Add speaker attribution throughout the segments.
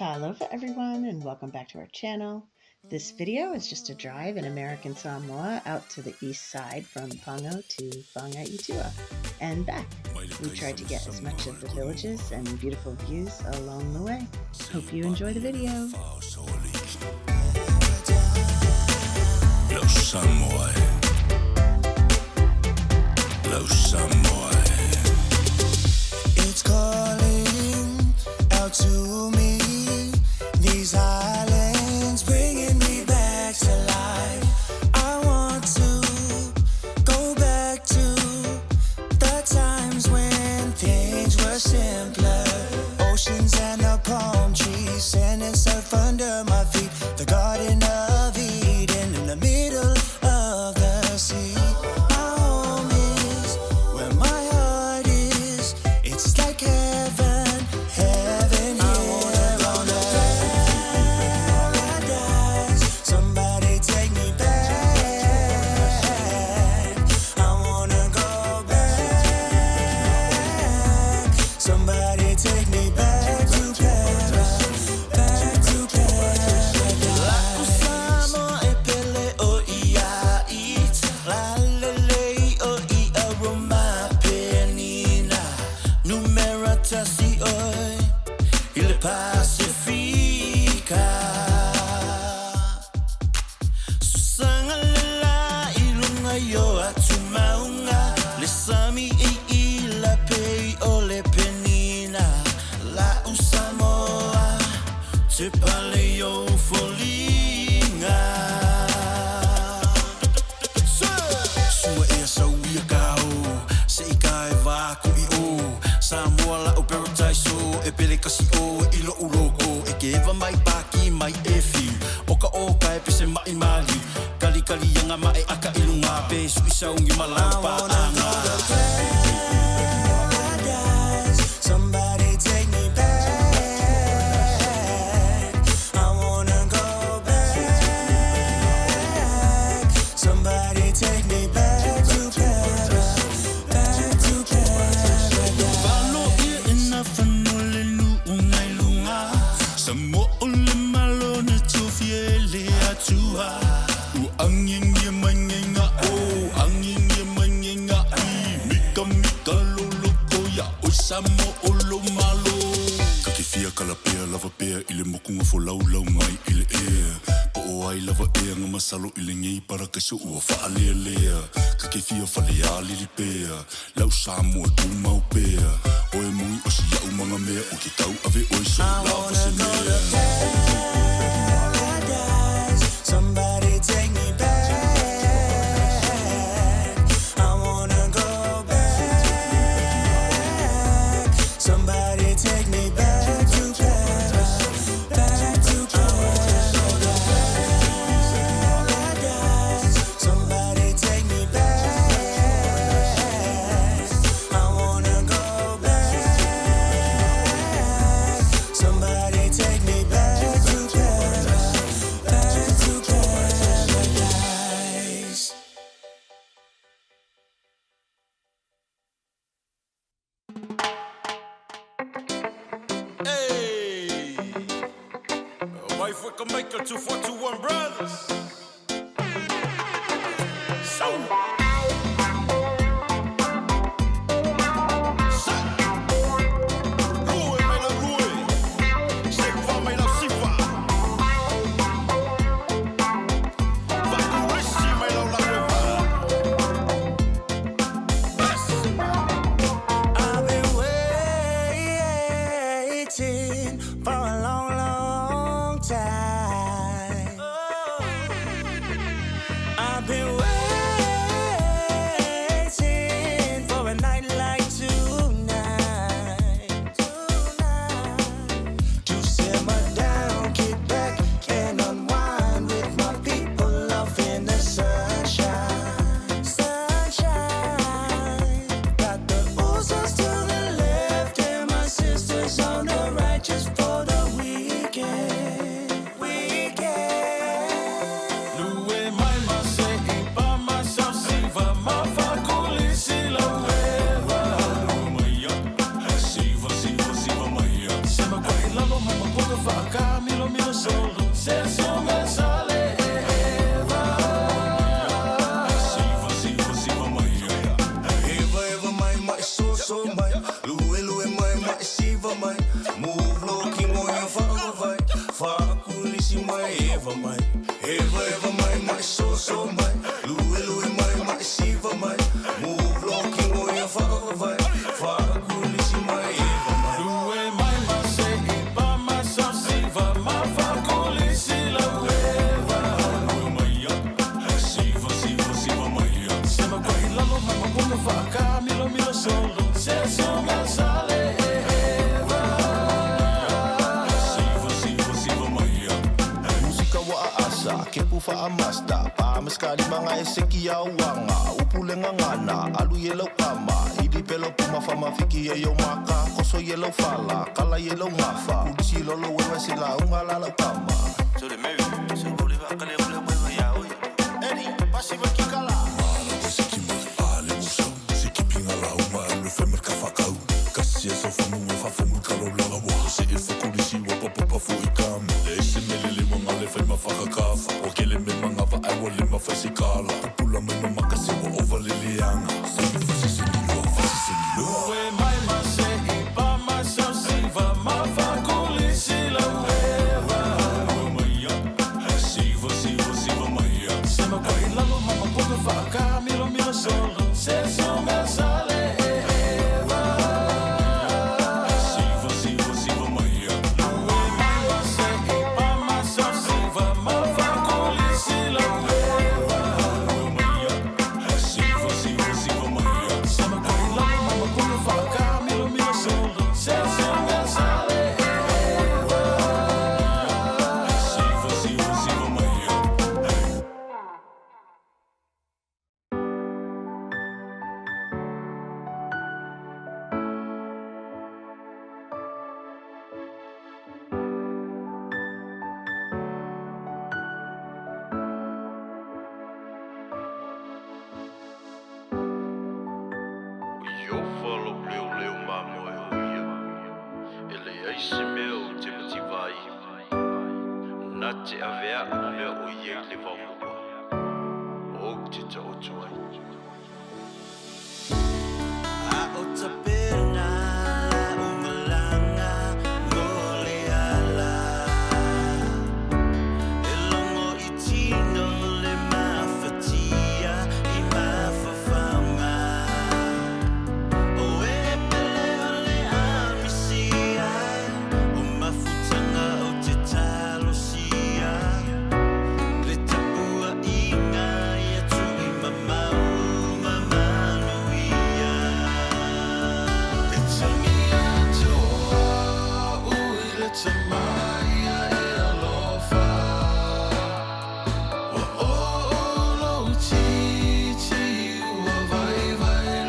Speaker 1: Talofa everyone, and welcome back to our channel. This video is just a drive in American Samoa out to the east side from Pago to Faga'itua and back. We tried to get as much of the villages and beautiful views along the way. Hope you enjoy the video.
Speaker 2: It's calling out to me. These islands bringing me back to life. I want to go back to the times when things were simpler. Oceans and the palm trees, sand and surf under my feet. The Garden of Eden in the middle of the sea. My home is where my heart is. It's like heaven, heaven here. Move low, king on your father fight. Fakulisi mai, eva mai. Eva mai, mai so mai. Lui mai siva mai. Move low, king on your father fight. Fakulisi mai, eva mai. Lui mai se ipa mai so siva mai. Fakulisi la eva. Lui mai ya, siva mai ya. Sema kwa ilalo mai mabunga faka milo solo. Se songa sale eva. Siva mai ya. Musika wa asa ke pufa amasta. Pamas mga eseki ya wanga. Upulenga ngana alu yellow kama. Idi pelo puma fama fiki yo maka. Koso yellow fala kala yellow mafa. Udisi lolo wewe sila ungala la kama. So the Mary so go live akale wewe ya oya. Eri pasi bakikala. Siki mo ale muso. Siki pinga la uma le femer kafakau. Kasi so famu famu kalo la wa. Se ifukudisi wa papa fu ikam. Le simele mo ngale fema fakakafa. Okele me manga va I will live my fasikala. Pula me no makasi wa over lilianga. Sami fasisilo. Uwe mai mase ipa masa siva mafakulisi la weva. Uwe maya siva maya. Sema kwa ilalo mama kuka faka milo solo. Se songa sale eva. Siva maya. Uwe mai mase ipa masa siva mafakulisi la weva. Uwe maya siva maya. Sema kwa ilalo mama kuka faka milo solo. Se songa sale eva. Siva maya.
Speaker 3: Yo falo leu mamoe oia. Ele aise meu te motivai. Na te avea me oia le vamua. O te ta otuai.
Speaker 2: A ota pena umalanga Leloaloa. Elongo itino le mafatia I mafafanga. O epele ole amisia. O mafutanga o te talosia. Le tapua inga ia tu I mamau mamanuia. Le tangia toa ui le tamaia e alofa. Wa olo titi ua vai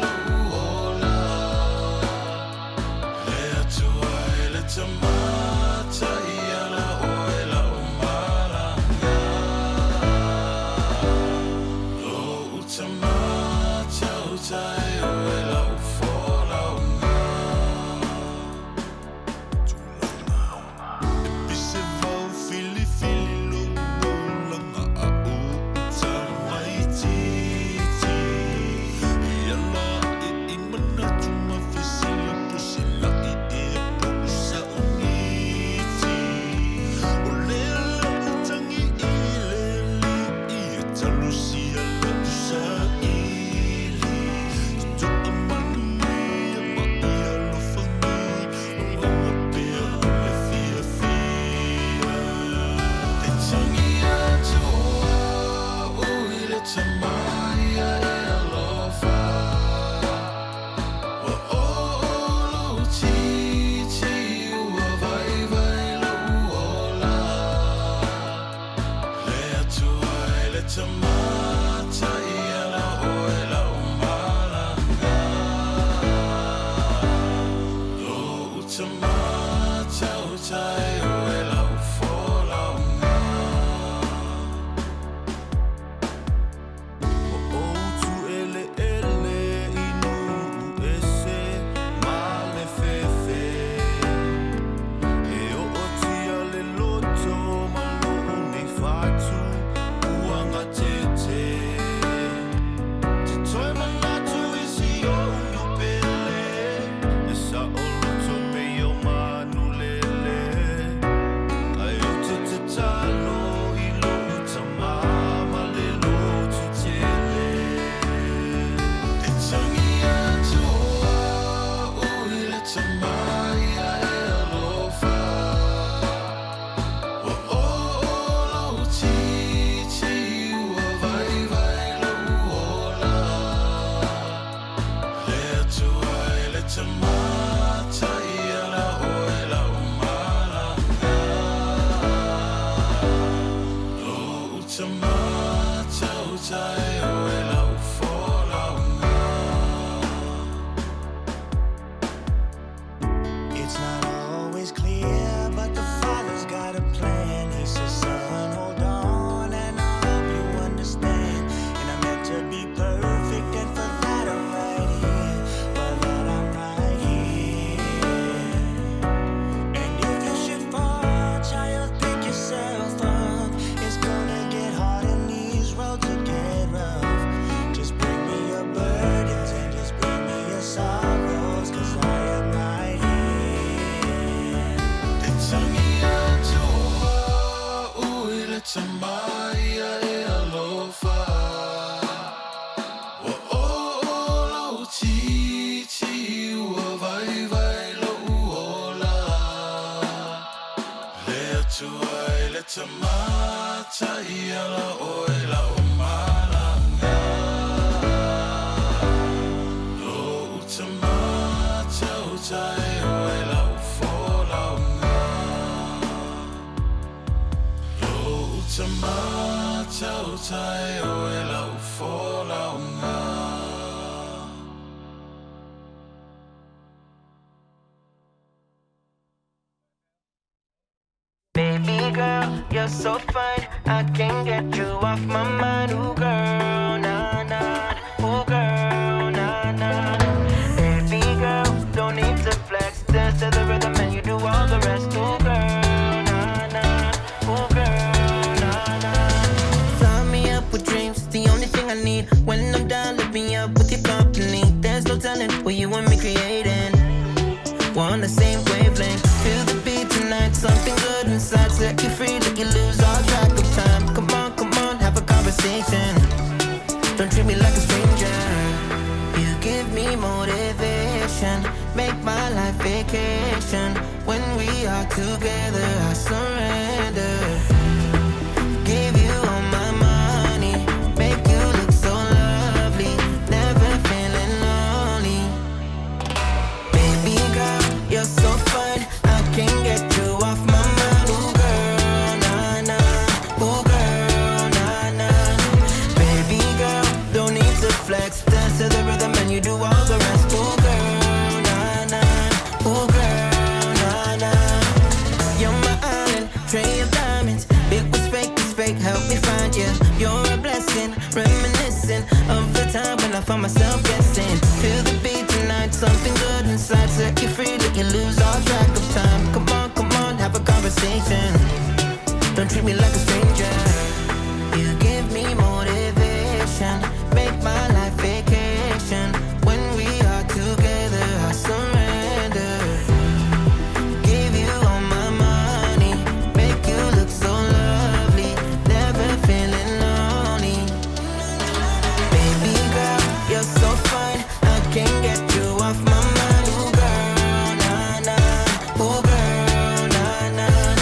Speaker 2: luola. Le atua e le tamata ia la oe la umalanga. Lo utamata utai oe la ufola unga. Epise vau fili lo langa a uta mai titi. Ia la I mana tuma fisila pusila I pusa uniti. O lelo utangi ileli I talusia la usa ili. Ito amani ma ia lo fangi. O pia le fia fia. Te tangia toa ui le tamaia e alofa. Wa olo titi ua vai luola. Le atua e le tamata ia la oe la umalanga. Lo utamata utai oe la ufola unga. O tu ele inu ese male fefe. E o tia le loto malo nei fatu uanga tete. Te toi manatu isi o no pele. Esa o loto pe yo mana. Baby girl, you're so fine, I can't get you off my mind. Ooh girl, nah nah. Ooh girl, nah nah. Baby girl, don't need to flex. Dance to the rhythm and you do all the rest. Ooh girl, nah nah. Ooh girl, nah nah. Fly me up with dreams, the only thing I need. When I'm down, lift me up with your company. There's no telling what you and me creating. We're on the same wavelength. Feel the beat tonight, something good inside. Set you free, let you lose all track of time. Come on, have a conversation. Don't treat me like a stranger. You give me motivation, make my life vacation. When we are together, I surrender. Give you all my money, make you look so lovely. Never feeling lonely. Baby girl, you're so fine, I can't get you off my mind. Ooh girl, nah nah. Ooh girl, nah nah. Baby girl, don't need to flex. Dance to the rhythm and you do all the rest. Ooh girl, nah nah. Ooh girl, nah nah. You're my island, tray of diamonds. It was fake, help me find you. You're a blessing, reminiscent of the time when I found myself guessing. Feel the beat tonight, something good inside. Set you free, let you lose all track of time. Come on, have a conversation. Don't treat me like a stranger. You give me motivation, make my life vacation. When we are together, I surrender. Give you all my money, make you look so lovely. Never feeling lonely. Baby girl, you're so fine, I can't get you off my mind. Ooh girl, nah nah. Ooh girl, nah nah.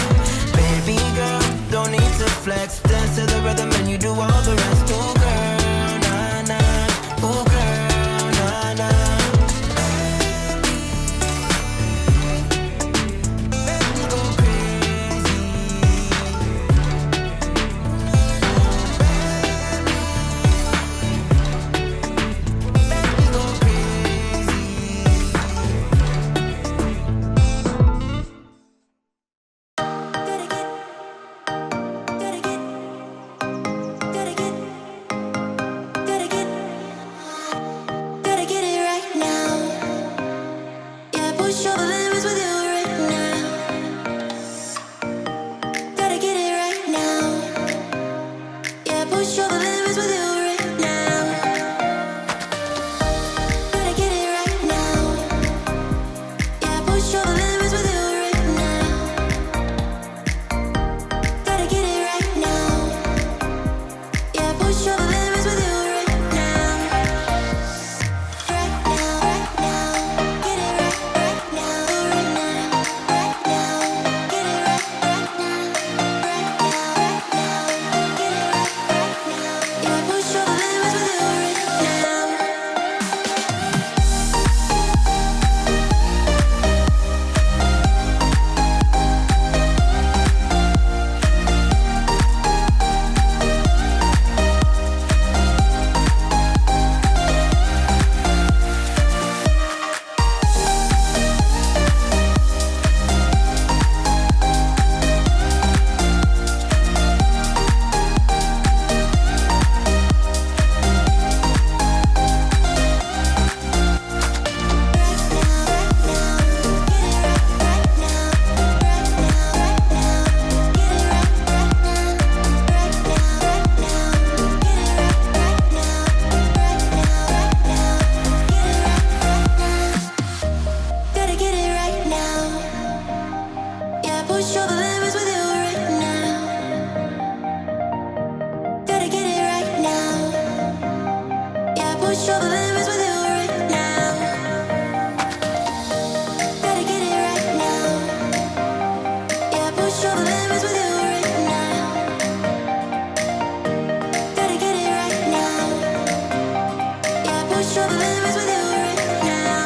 Speaker 2: push all the limits with you right now. Gotta get it right now. Yeah, push all the limits with you right now. Gotta get it right now. Yeah, push all the limits with you right now. Gotta get it right now. Yeah, push all the limits with you right now.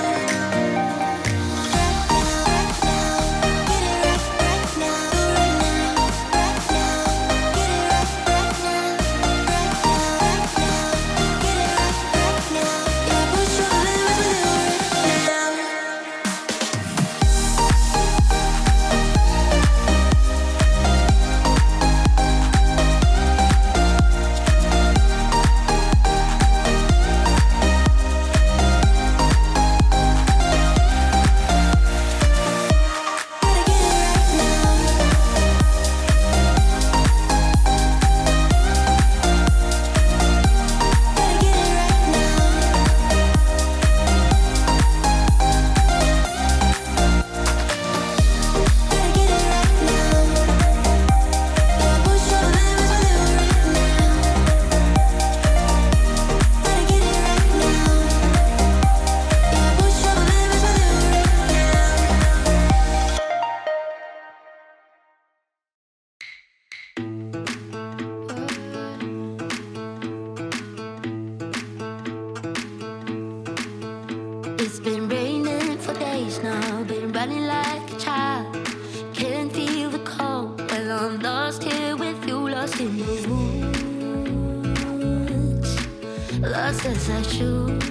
Speaker 2: It's been raining for days now, been running like a child. Can't feel the cold, well I'm lost here with you, lost in the woods. Lost as I should.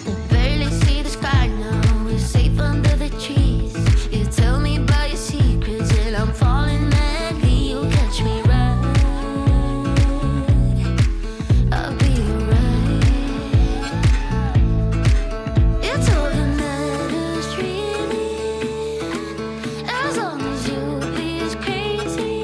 Speaker 2: I barely see the sky now, we're safe under the trees. You tell me about your secrets and I'm falling madly, you catch me right. I'll be alright. It's all that matters really, as long as you'll be as crazy.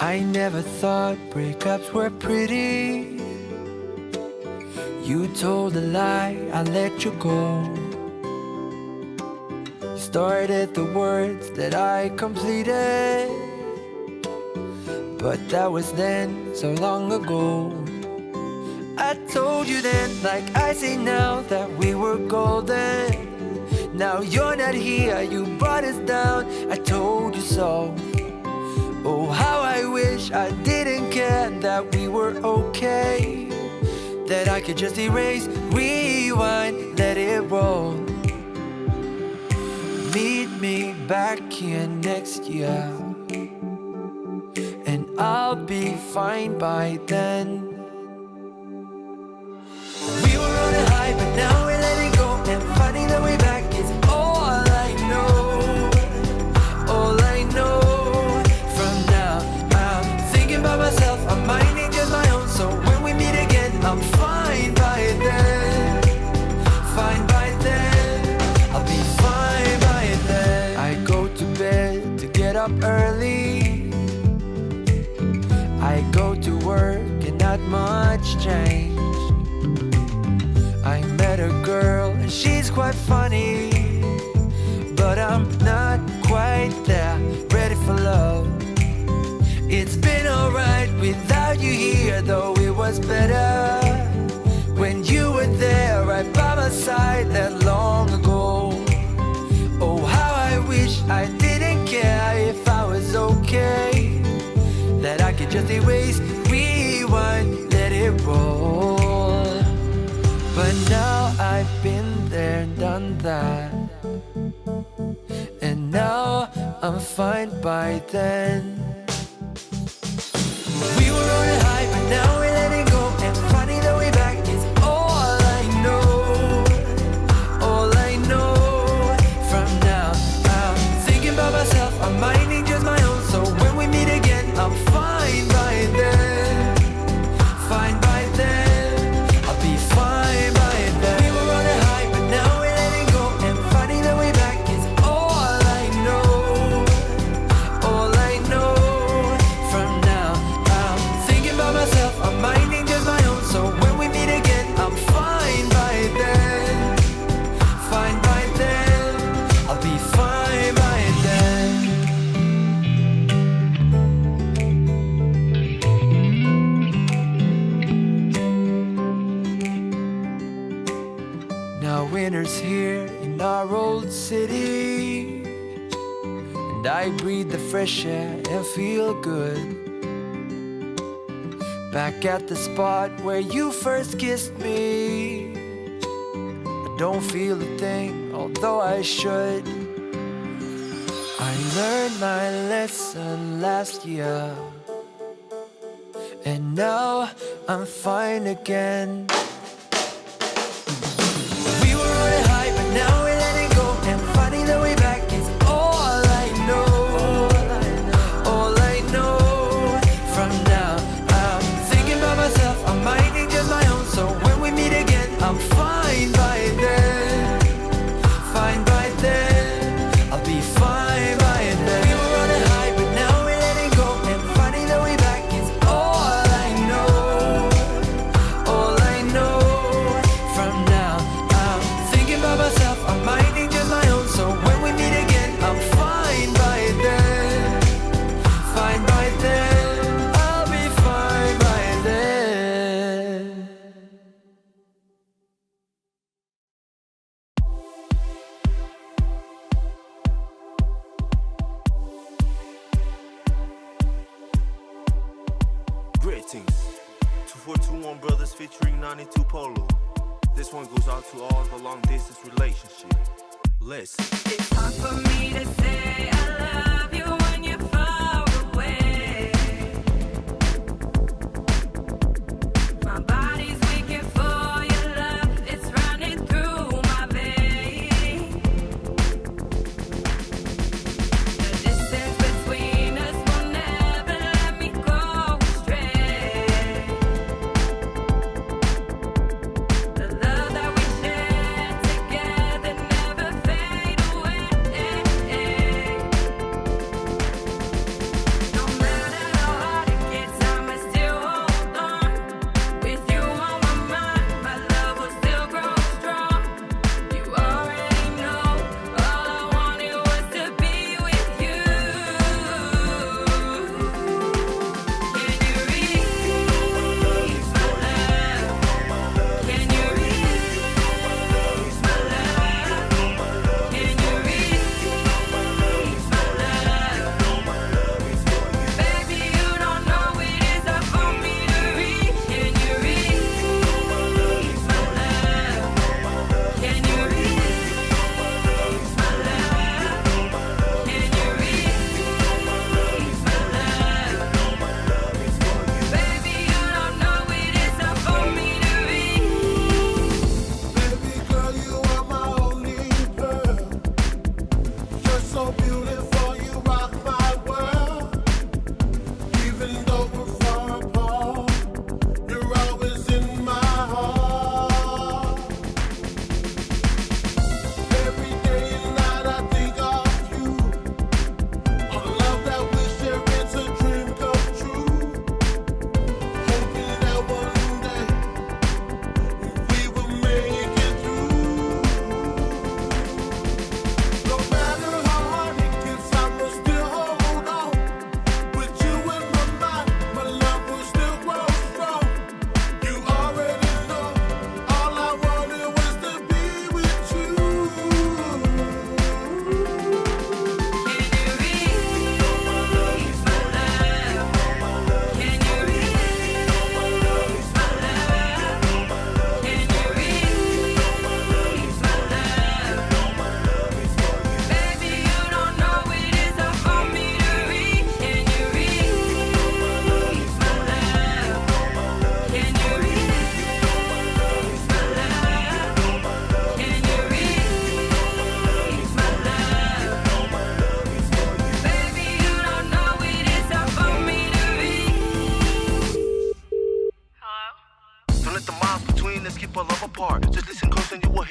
Speaker 2: I never thought breakups were pretty. You told a lie, I let you go. You started the words that I completed, but that was then, so long ago. I told you then, like I say now, that we were golden. Now you're not here, you brought us down, I told you so. Oh, how I wish I didn't care, that we were okay, that I could just erase, rewind, let it roll. Meet me back here next year, and I'll be fine by then. We were on a high, but now we're letting go, and finding the way back is all I know. All I know. From now, I'm thinking about myself, I'm minding just my own. So when we meet again, I'm fine by then. Fine by then. I'll be fine by then. I go to bed to get up early. I go to work and not much change. I met a girl and she's quite funny, but I'm not quite there, ready for love. It's been alright without you here, though it was better when you were there right by my side that long ago. Oh, how I wish I didn't care if I was okay, that I could just erase, rewind, let it roll. But now I've been there and done that, and now I'm fine by then. We were on a high, but now we're letting go, and finding the way back is all I know. All I know. From now, I'm thinking about myself, I'm minding just my own. So when we meet again, I'm fine by then. Fine by then. I'll be fine by then. We were on a high, but now we're letting go, and finding the way back is all I know. All I know. From now, I'm thinking about myself, I'm minding just my own. So when we meet again, I'm fine by then. Fine by then. I'll be fine by then. Now winter's here in our old city, and I breathe the fresh air and feel good. Back at the spot where you first kissed me, I don't feel a thing, although I should. I learned my lesson last year, and now I'm fine again. We were on a high, but now we're letting go, and finding the way back is all I know. All I know. From now, I'm thinking about myself, I'm minding just my own. So when we meet again, I'm fine by then. Fine by then. I'll be fine by then. We were on a high, but now we're letting go, and finding the way back is all I know. All I know. From now, I'm thinking about myself, I'm minding just my own. So when we meet again, I'm fine by then. Fine by then. I'll be fine by then.
Speaker 3: Greetings, 2421 Brothers featuring 92 Polo. This one goes out to all the long distance relationship. Listen.
Speaker 4: It's hard for me to say I love you when you're far away. My body's waking for your love, it's running through my veins. The distance between us will never let me go astray. The love that we share together never fade away.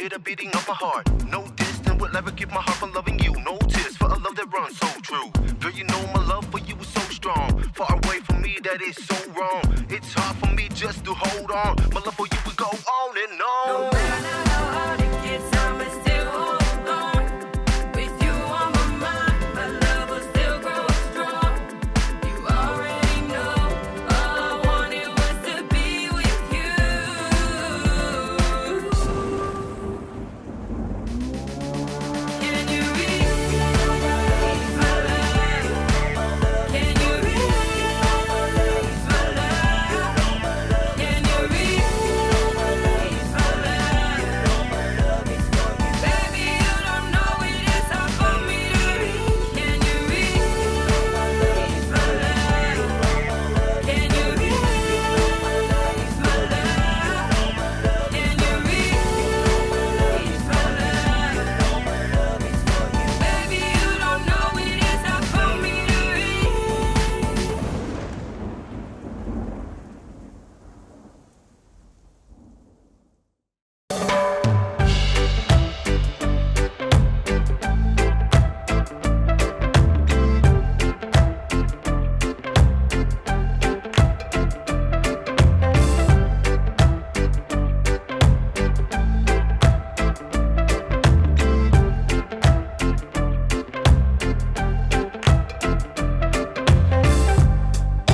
Speaker 5: hear the beating of my heart. No distance will ever keep my heart from loving you. No tears for a love that runs so true. Girl, you know my love for you is so strong. Far away from me, that is so wrong. It's hard for me just to hold on. My love for you will go on and on.
Speaker 4: No matter how hard it gets, I'ma still hold on. With you on my mind, my love will still grow strong. You already know, all I wanted was to be with you. Can you read my love? Can you read my love? Can you read my love? Baby, you don't know it is hard for me to read. Can you read my love? Can you read my love? Can you read my love? Baby, you don't know it is hard for me to read.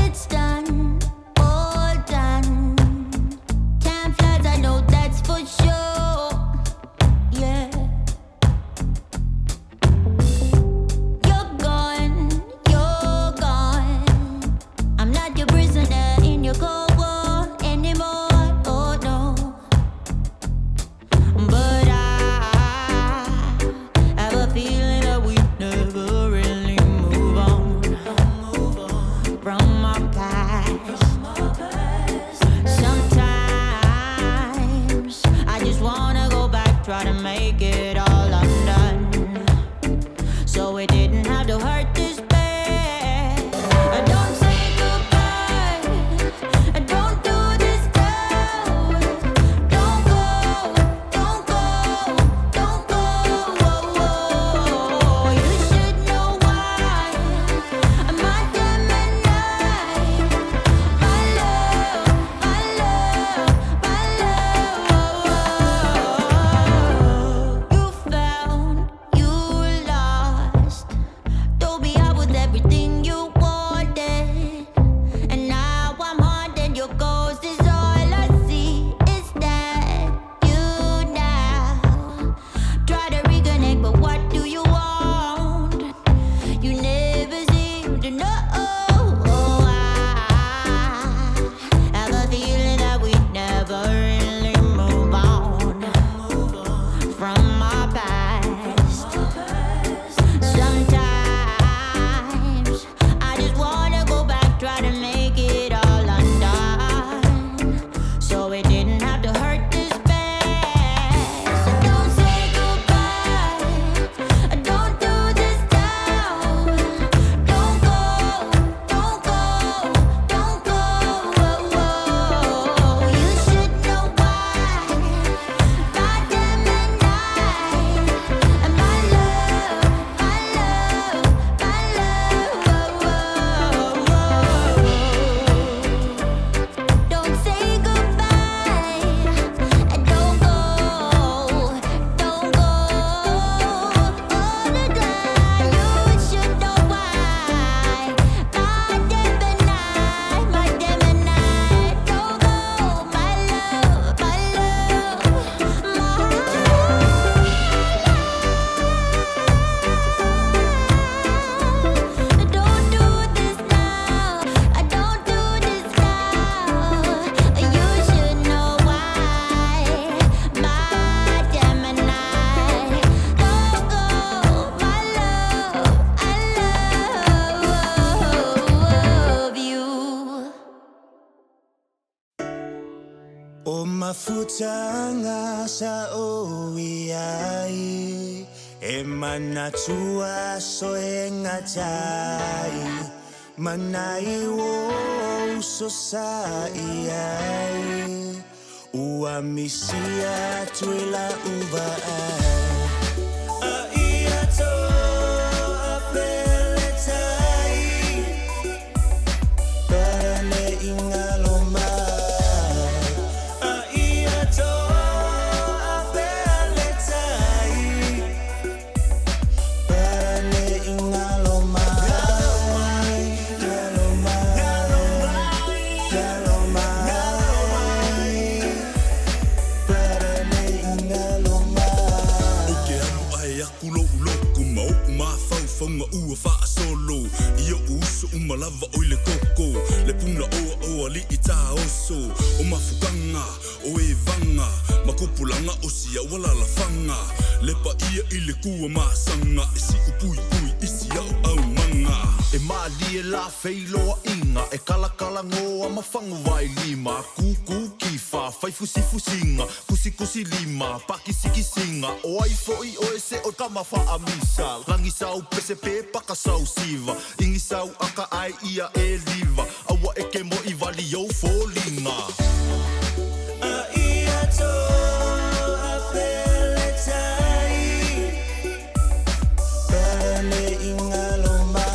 Speaker 6: It's done, all done. Time flies, I know that's for sure. Yeah. You're gone, you're gone. I'm not your prisoner in your cold war anymore. Oh no. But I have a feeling that we never really move on from our past. Sometimes I just wanna go back, try to make it all undone, so it didn't have to hurt this bad. Don't say goodbye, don't do this now. Don't go, don't go, don't go. You should know why. My Gemini, my love, my love, my love. You found, you lost. Told me I was everything you wanted, and now I'm haunted. Your ghost is all I see. Is that you now? Try to reconnect, but what do you want? You never seem to know. I have a feeling that we never really move on from our past. Sometimes I just wanna go back, try to make it all undone, so it didn't have to hurt this bad. So don't say goodbye, don't do this now. Don't go, don't go, don't go. You should know why. My Gemini, and my love, my love, my love. Don't say goodbye, and don't go, don't go. All the time, you should know why. My Gemini, don't go. My love, my love, don't do this now. Don't do this now. You should know why. My Gemini, don't go. My love, I love you.
Speaker 2: O mafutanga sa oiai, e manatua so e ngatai, manai wo so sa iai. Ua misia tuila uva a ia to a peletai Parane ingaloma a ia to a peletai Parane ingaloma
Speaker 7: Fonga ua faa solo Ia uso umalava oi le koko Le puna oa oa li ita oso O mafukanga, o e vanga Makupulanga o sia wala la fanga Lepa ia i le kua maasanga E si upui pui isi au au manga
Speaker 8: E maali e la feiloa inga E kala ngoa mafangu vai lima Kuku kifa, fai fusi fusinga Kusi kusi lima, paki siki singa O ai foi o ese o kamafa amisa Langi sau pese pe paka sau siva Ingi sau aka ai ia e liva Awa eke mo i vali au folinga
Speaker 2: a ia to a peletai Parane ingaloma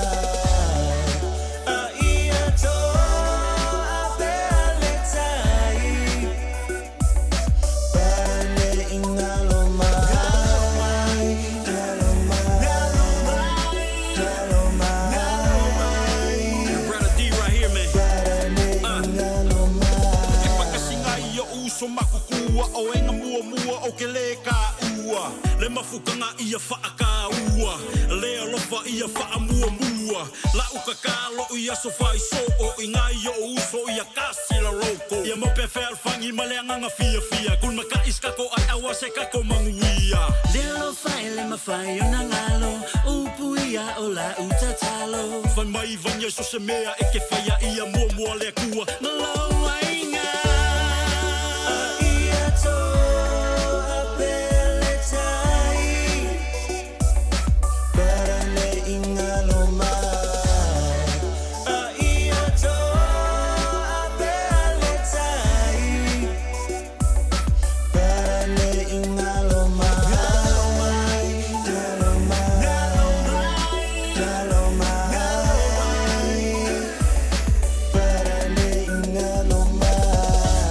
Speaker 2: a ia to a peletai Parane ingaloma
Speaker 7: Brother D right here, man. E pakasinga ia uso makukua O enga mua o ke le ka ua Le mafukanga ia whaaka ua Lealofa ia wha mua La uka kalo ia so fai so O inga ia uso ia kasi la roko Ia mo pe fel fangi maleanga fia Kun maka iskako ai awa se kako manguia
Speaker 9: Lealofa ele mawhai o nangalo Upu ia o la utatalo
Speaker 7: Van mai vanya so se mea e ke whaia ia mua le kua
Speaker 9: Maloa inga
Speaker 2: a ia to a peletai Parane ingaloma a ia to a peletai Parane ingaloma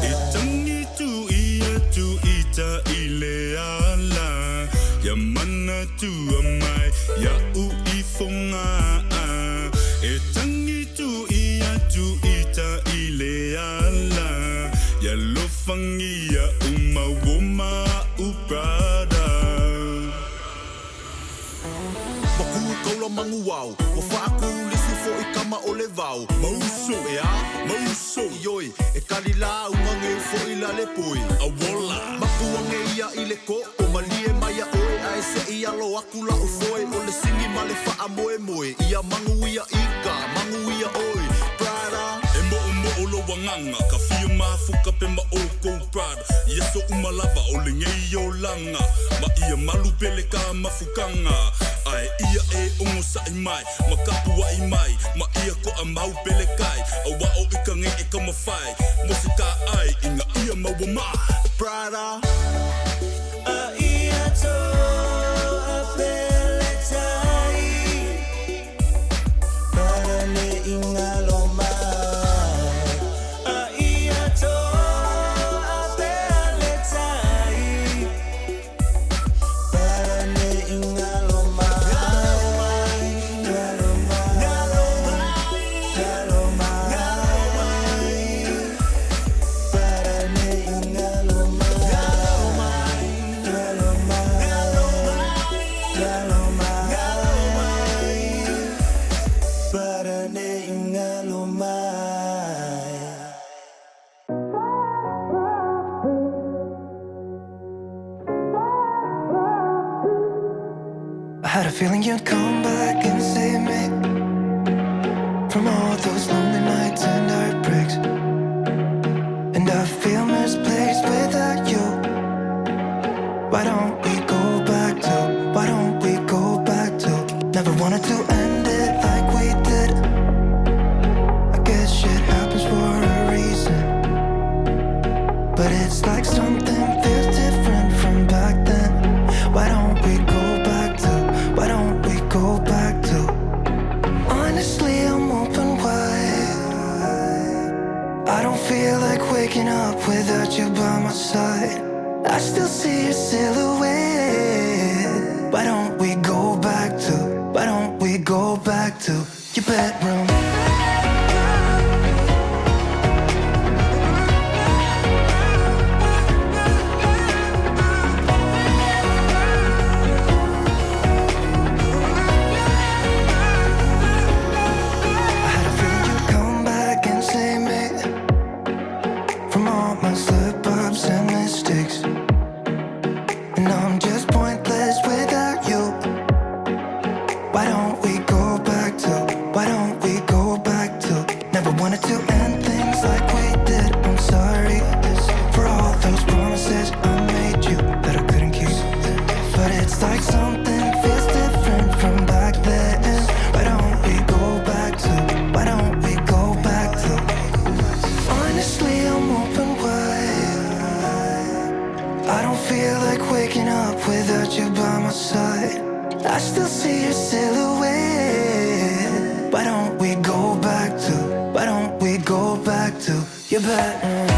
Speaker 7: E tangi tu ita i le ala Ia mana tu amai Ia ui fonga E tangi tu ita i le ala Ia lofangi ia umawoma uprada
Speaker 8: Maku kaula mangu wau O whaaku lisu fo i kama o le vau Mauso e a, mauso Ioi, e kalila ungange fo i la le poi
Speaker 7: Awola
Speaker 8: Maku ange ia i le ko O malie mai a oe a ese i alo aku la o foe O le singi ma le wha moe Ia mangu ia ika, mangu ia oi Prada
Speaker 7: E mo lo wanganga Ka fia mafuka pe ma o kou prada Ia so umalava o le ngei o langa Ma ia malu pele ka mafukanga Ai ia e ongo sa i mai Ma kapua i mai Ma ia ko a mau pele kai A wa o ika nge e ka mawhai Mo se ka ai inga ia maua mai
Speaker 8: Prada
Speaker 2: a ia to a peletai Parane ingaloma a ia to a peletai Parane ingaloma
Speaker 10: Had a feeling you'd come back and save me from all those lonely nights and heartbreaks. And I feel misplaced without you. Why don't we go back to? Why don't we go back to? Never wanted to end it like we did. I guess shit happens for a reason. But it's like waking up without you by my side. I still see your silhouette. Why don't we go back to your bedroom? I still see your silhouette. Why don't we go back to your bedroom?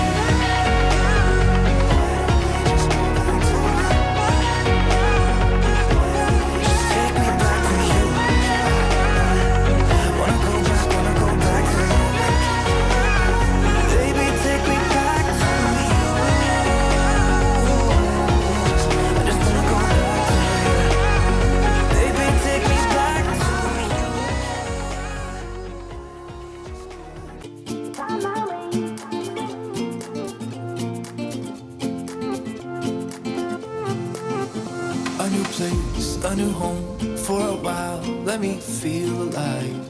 Speaker 2: A new home for a while, let me feel alive.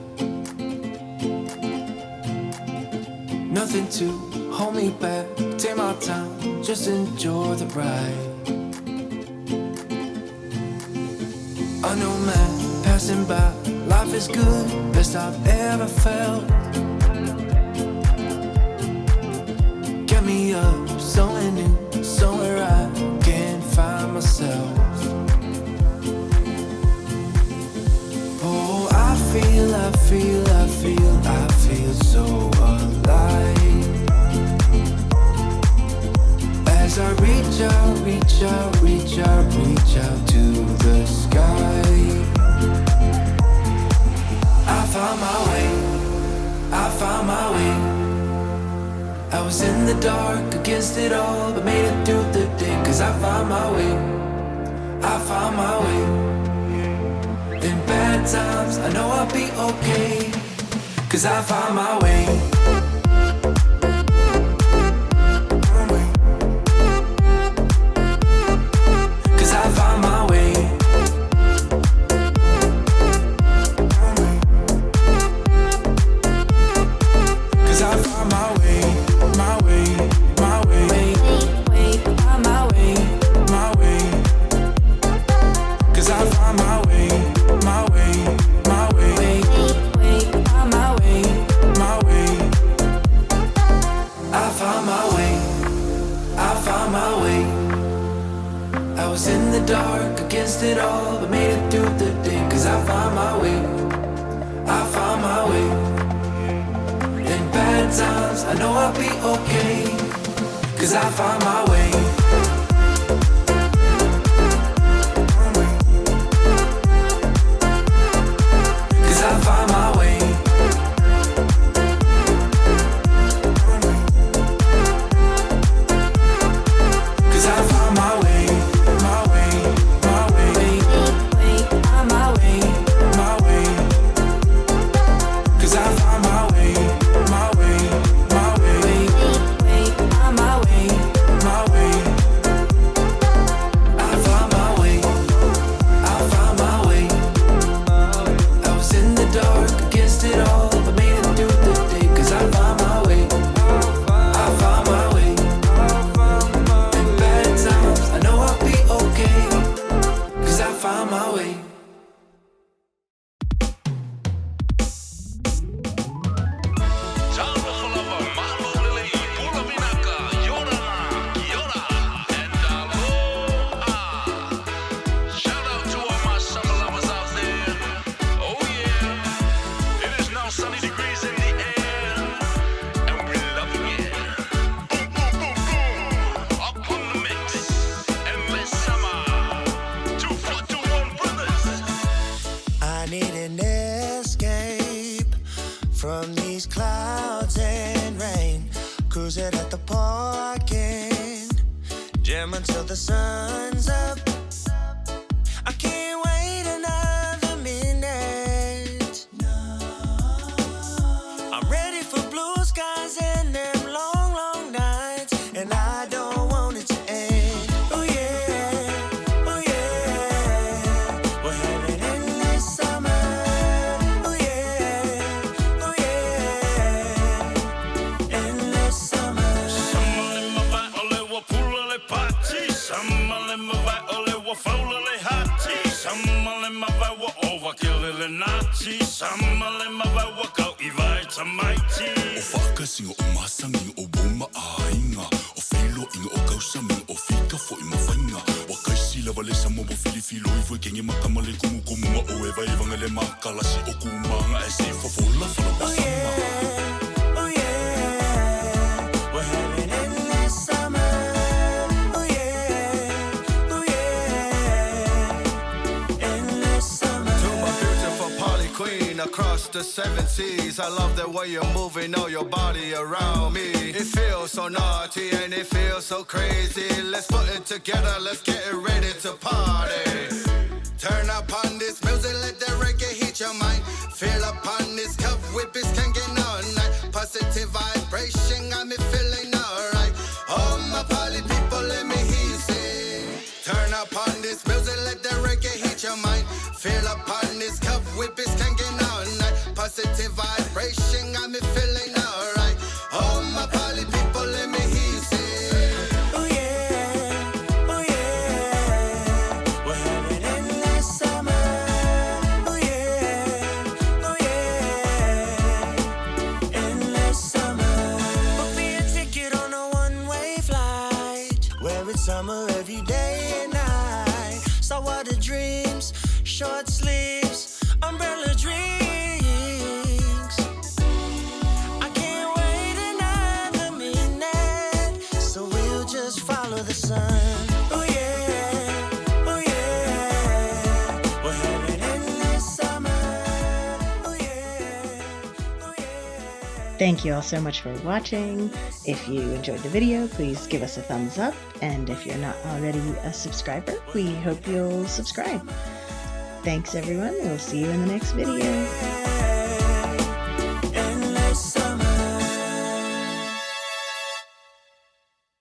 Speaker 2: Nothing to hold me back, take my time, just enjoy the ride. A new man passing by, life is good, best I've ever felt. Get me up, somewhere new, somewhere I can find myself. I feel so alive. As I reach out to the sky. I found my way. I was in the dark against it all, but made it through the day. Cause I found my way. In bad times, I know I'll be okay. Cause I found my way. Cause I found my way. Cause I found my way. My way. My way. My way. My way. Cause I found my way. My way. My way. I was in the dark against it all, but made it through the day. Cause I found my way. In bad times, I know I'll be okay. Cause I found my way. Cause I found my way. Cause I found my way. My way. these clouds and rain. Cruising at the parking, jam until the sun's up. I can't wait another minute. I'm ready for blue skies and them long, long nights, and I don't want it to end. Oh yeah, oh yeah, we're having endless summer. Oh yeah, endless summer.
Speaker 7: Samale mawai ole wa pula le pati. Samale mawai ole wa faula le hati. Samale mawai wa ova kile le nati. Samale mawai wa kau I vai tamaiti.
Speaker 8: O whakasinga o masangi o woma ainga. O whilo inga o kausami o whika fo I mawhainga. Wa kaisi lava le samo mo filifilo I fwe kenge makama le kumu kumunga o eva evanga le makalasi o kumanga e se fafola fala
Speaker 2: Oh
Speaker 8: wasama.
Speaker 2: yeah, oh yeah, we're having endless summer. Oh yeah, endless summer.
Speaker 5: To my beautiful Polly Queen across the 7 seas, I love the way you're moving all your body around me. It feels so naughty and it feels so crazy. Let's put it together, let's get it ready to party. Turn up on this music, let the reggae hit your mind. Fill up on this cup, whippers can get all night. Positive vibration, got me feeling alright. All my Polly people, let me hear you say. Turn up on this music, let the reggae hit your mind. Fill up on this cup, whippers can get all night. Positive vibration, got me feeling alright. All my Polly people, let me hear you say.
Speaker 2: Oh yeah, we're having endless summer. Oh yeah, endless summer. Book me a ticket on a one-way flight, where it's summer every day and night. Saltwater dreams, short sleeves, umbrella drinks. I can't wait another minute, so we'll just follow the sun. Oh yeah, we're having endless summer. Oh yeah.
Speaker 1: Thank you all so much for watching. If you enjoyed the video, please give us a thumbs up. And if you're not already a subscriber, we hope you'll subscribe. Thanks everyone. We'll see you in the next video.